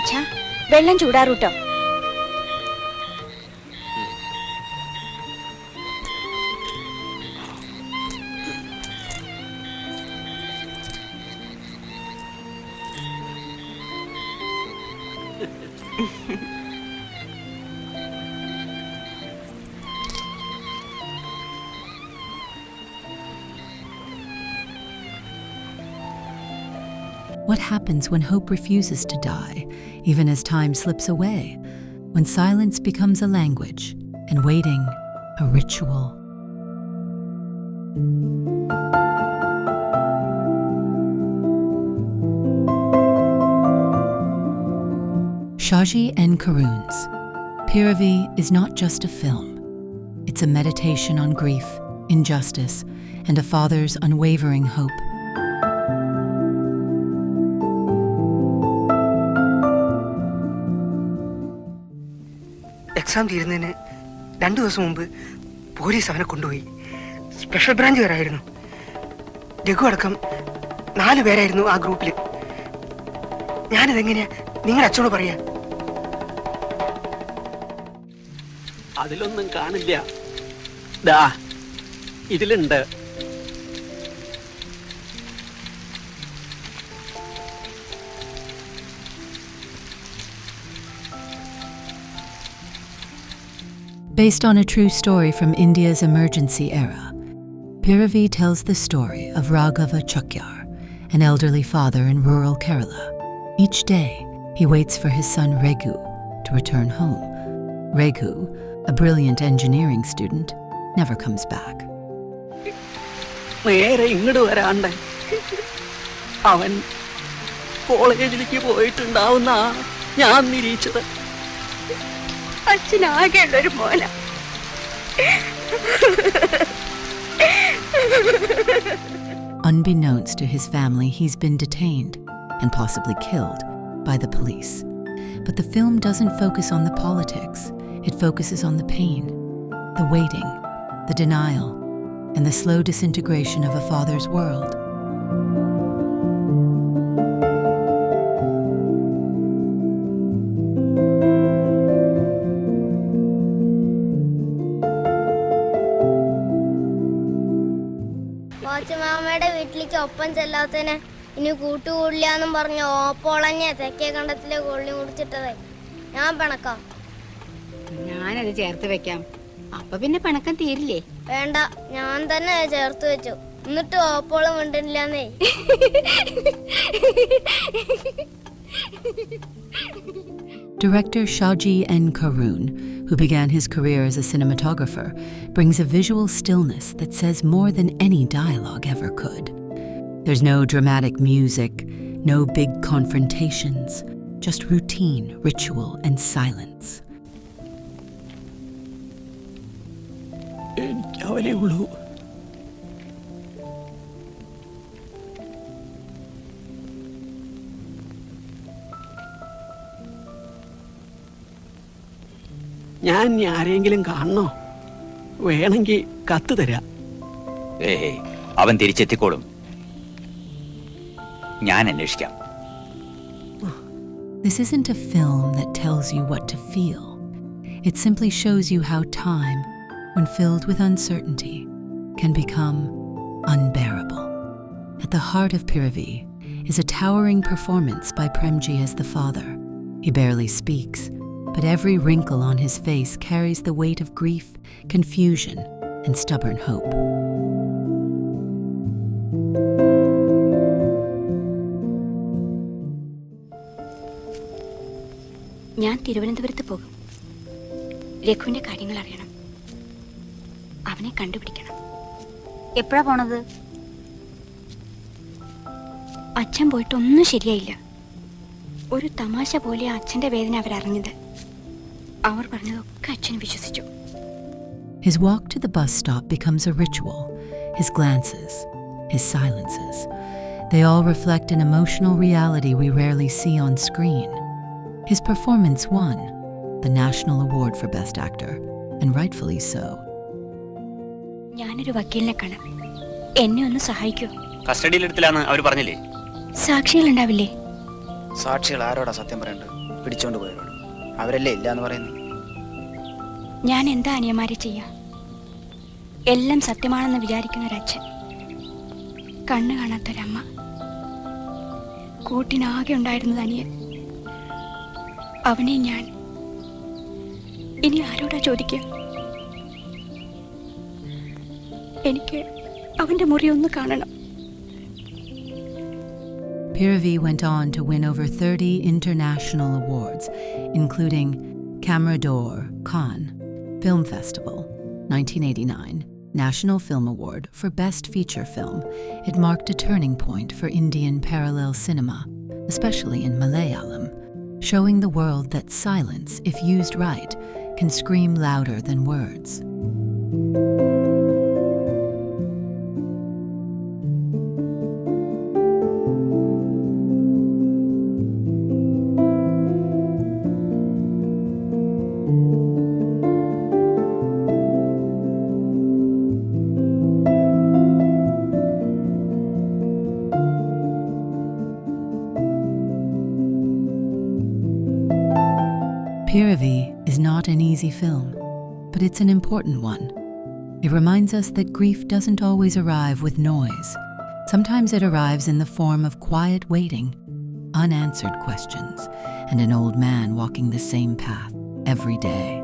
അച്ഛാ, വെള്ളം ചൂടാറൂട്ടോ. What happens when hope refuses to die, even as time slips away, when silence becomes a language and waiting a ritual? Shaji N. Karun's Piravi is not just a film. It's a meditation on grief, injustice, and a father's unwavering hope. Exam തീരുന്നതിന് 2 ദിവസം മുമ്പ് police അവനെ കൊണ്ടുപോയി. Special branch വരായിരുന്നു. Raghu അടക്കം 4 പേരായിരുന്നു ആ ഗ്രൂപ്പിൽ. ഞാനിതെങ്ങനെയാ നിങ്ങളുടെ അച്ഛനോട് പറയാ? അതിലൊന്നും കാണില്ല. ദാ ഇതിലുണ്ട്. Based on a true story from India's emergency era, Piravi tells the story of Raghava Chakyar, an elderly father in rural Kerala. Each day, he waits for his son Raghu to return home. Raghu, a brilliant engineering student, never comes back. നേരെ ഇങ്ങോട്ട് വരാണ്ട് അവൻ കോളേജിലേക്ക് പോയിട്ടുണ്ടാവുന്ന ഞാൻ നിരീക്ഷിച്ചത്. അച്ഛനാകെയുള്ളൊരു മോന. Unbeknownst to his family, he's been detained and possibly killed by the police. But the film doesn't focus on the politics. It focuses on the pain, the waiting, the denial, and the slow disintegration of a father's world. മാമയുടെ വീട്ടിലേക്ക് ഒപ്പം ചെല്ലാത്തതിന് ഇനി കൂട്ടുകൂടില്ലാന്നും പറഞ്ഞ് ഓപ്പോളഞ്ഞ തെക്കേ കണ്ടത്തിലെ കൊള്ളി മുടിച്ചിട്ടതേ. ഞാൻ പിണക്കാം. ഞാനത് ചേർത്ത് വെക്കാം. അപ്പൊ പിന്നെ പിണക്കം തീരില്ലേ? വേണ്ട, ഞാൻ തന്നെ ചേർത്ത് വെച്ചു. എന്നിട്ട് ഓപ്പോളം ഉണ്ടില്ലാന്നേ. Director Shaji N. Karun, who began his career as a cinematographer, brings a visual stillness that says more than any dialogue ever could. There's no dramatic music, no big confrontations, just routine, ritual, and silence. എനിക്കവനേ ഉള്ളൂ. ഞാൻ ആരെങ്കിലും കാണണോ? വേണമെങ്കിൽ കത്ത് തരാം. അവൻ തിരിച്ചെത്തിക്കോളും. ഞാൻ അന്വേഷിക്കാം. This isn't a film that tells you what to feel. It simply shows you how time, when filled with uncertainty, can become unbearable. At the heart of Piravi is a towering performance by Premji as the father. He barely speaks, but every wrinkle on his face carries the weight of grief, confusion, and stubborn hope. ഞാൻ തിരുവനന്തപുരത്ത് പോകും. രഘുവിന്റെ കാര്യങ്ങൾ അറിയണം. അവനെ കണ്ടുപിടിക്കണം. എപ്പോഴാ പോണത്? അച്ഛൻ പോയിട്ടൊന്നും ശരിയായില്ല. ഒരു തമാശ പോലെ അച്ഛന്റെ വേദന അവരറിഞ്ഞത്. അവർ പറഞ്ഞതൊക്കെ അച്ഛൻ വിശ്വസിച്ചു. His walk to the bus stop becomes a ritual. His glances, his silences, they all reflect an emotional reality we rarely see on screen. His performance won the National Award for Best Actor, and rightfully so. ഞാനൊരു വക്കീലിനെ കാണാം. എന്നെ ഒന്ന് സഹായിക്കൂ. കസ്റ്റഡിയിലെടുത്തില്ലാന്ന് അവർ പറഞ്ഞില്ലേ? സാക്ഷികൾ ഉണ്ടാവില്ലേ? സാക്ഷികൾ ആരോടാ സത്യം പറയണ്ടത്? പിടിച്ചോണ്ട് പോയവരോട്. അവരല്ലേ ഇല്ല എന്ന് പറയുന്നത്. ഞാൻ എന്താ അനിയന്മാരെ ചെയ്യാ? എല്ലാം സത്യമാണെന്ന് വിചാരിക്കുന്ന ഒരച്ഛൻ, കണ്ണു കാണാത്തൊരമ്മ, കൂട്ടിനാകെ ഉണ്ടായിരുന്നത് അനിയൻ. അവനെ ഞാൻ ഇനി ആരോടാ ചോദിക്കുക? എനിക്ക് അവന്റെ മുറി ഒന്ന് കാണണം. Piravi went on to win over 30 international awards, including Camera d'Or, Cannes, Film Festival, 1989, National Film Award for Best Feature Film. It marked a turning point for Indian parallel cinema, especially in Malayalam, showing the world that silence, if used right, can scream louder than words. Piravi is not an easy film, but it's an important one. It reminds us that grief doesn't always arrive with noise. Sometimes it arrives in the form of quiet waiting, unanswered questions, and an old man walking the same path every day.